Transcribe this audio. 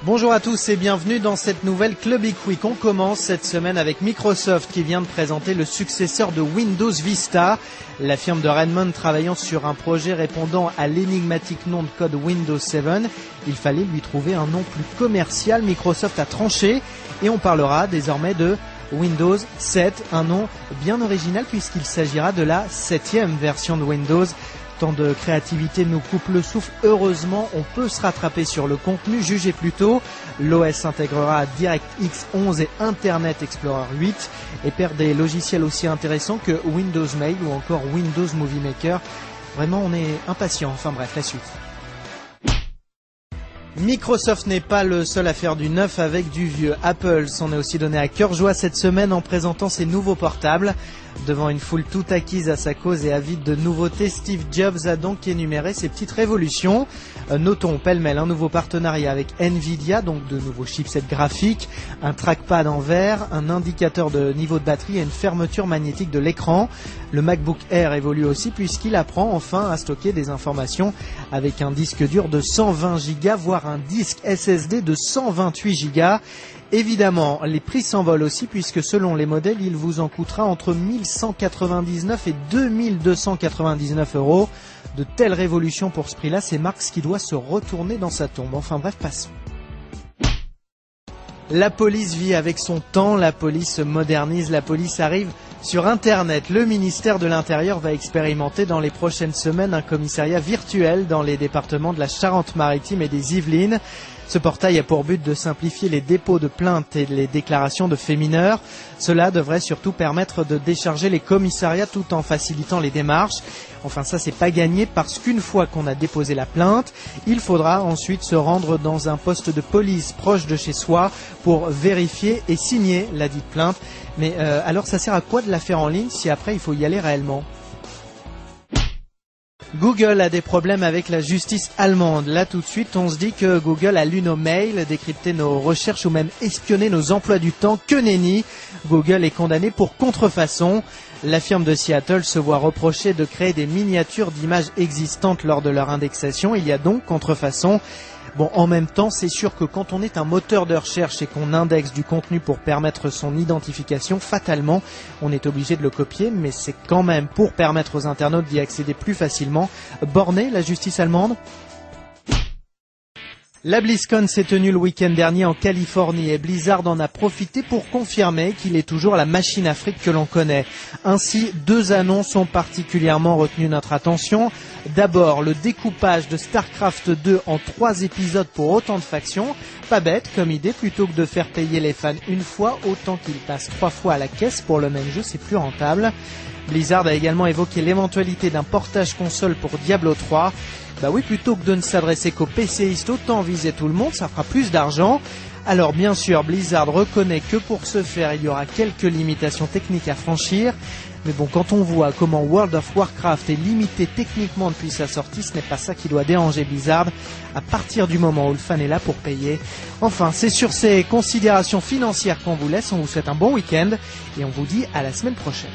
Bonjour à tous et bienvenue dans cette nouvelle Club Week. On commence cette semaine avec Microsoft. On commence cette semaine avec Microsoft qui vient de présenter le successeur de Windows Vista. La firme de Redmond travaillant sur un projet répondant à l'énigmatique nom de code Windows 7. Il fallait lui trouver un nom plus commercial. Microsoft a tranché et on parlera désormais de Windows 7, un nom bien original puisqu'il s'agira de la 7e version de Windows. Tant de créativité nous coupe le souffle. Heureusement, on peut se rattraper sur le contenu. Jugez plutôt, l'OS intégrera DirectX 11 et Internet Explorer 8 et perd des logiciels aussi intéressants que Windows Mail ou encore Windows Movie Maker. Vraiment, on est impatient. Enfin bref, la suite. Microsoft n'est pas le seul à faire du neuf avec du vieux. Apple s'en est aussi donné à cœur joie cette semaine en présentant ses nouveaux portables. Devant une foule tout acquise à sa cause et avide de nouveautés, Steve Jobs a donc énuméré ses petites révolutions. Notons pêle-mêle un nouveau partenariat avec Nvidia, donc de nouveaux chipsets graphiques, un trackpad en verre, un indicateur de niveau de batterie et une fermeture magnétique de l'écran. Le MacBook Air évolue aussi puisqu'il apprend enfin à stocker des informations avec un disque dur de 120 Go, voire un disque SSD de 128 Go. Évidemment, les prix s'envolent aussi puisque selon les modèles, il vous en coûtera entre 1199 et 2299 €. De telles révolutions pour ce prix-là, c'est Marx qui doit se retourner dans sa tombe. Enfin bref, passons. La police vit avec son temps, la police se modernise, la police arrive sur Internet. Le ministère de l'Intérieur va expérimenter dans les prochaines semaines un commissariat virtuel dans les départements de la Charente-Maritime et des Yvelines. Ce portail a pour but de simplifier les dépôts de plaintes et les déclarations de faits mineurs. Cela devrait surtout permettre de décharger les commissariats tout en facilitant les démarches. Enfin, ça, c'est pas gagné parce qu'une fois qu'on a déposé la plainte, il faudra ensuite se rendre dans un poste de police proche de chez soi pour vérifier et signer la dite plainte. Mais alors, ça sert à quoi de la faire en ligne si après il faut y aller réellement ? Google a des problèmes avec la justice allemande. Là tout de suite on se dit que Google a lu nos mails, décrypté nos recherches ou même espionné nos emplois du temps. Que nenni, Google est condamné pour contrefaçon. La firme de Seattle se voit reprocher de créer des miniatures d'images existantes lors de leur indexation. Il y a donc contrefaçon. Bon, en même temps, c'est sûr que quand on est un moteur de recherche et qu'on indexe du contenu pour permettre son identification, fatalement, on est obligé de le copier, mais c'est quand même pour permettre aux internautes d'y accéder plus facilement. Borner la justice allemande ? La BlizzCon s'est tenue le week-end dernier en Californie et Blizzard en a profité pour confirmer qu'il est toujours la machine à fric que l'on connaît. Ainsi, deux annonces ont particulièrement retenu notre attention. D'abord, le découpage de StarCraft 2 en 3 épisodes pour autant de factions. Pas bête comme idée, plutôt que de faire payer les fans une fois, autant qu'ils passent 3 fois à la caisse pour le même jeu, c'est plus rentable. Blizzard a également évoqué l'éventualité d'un portage console pour Diablo 3. Bah oui, plutôt que de ne s'adresser qu'aux PCistes, autant viser tout le monde, ça fera plus d'argent. Alors bien sûr, Blizzard reconnaît que pour ce faire, il y aura quelques limitations techniques à franchir. Mais bon, quand on voit comment World of Warcraft est limité techniquement depuis sa sortie, ce n'est pas ça qui doit déranger Blizzard, à partir du moment où le fan est là pour payer. Enfin, c'est sur ces considérations financières qu'on vous laisse, on vous souhaite un bon week-end et on vous dit à la semaine prochaine.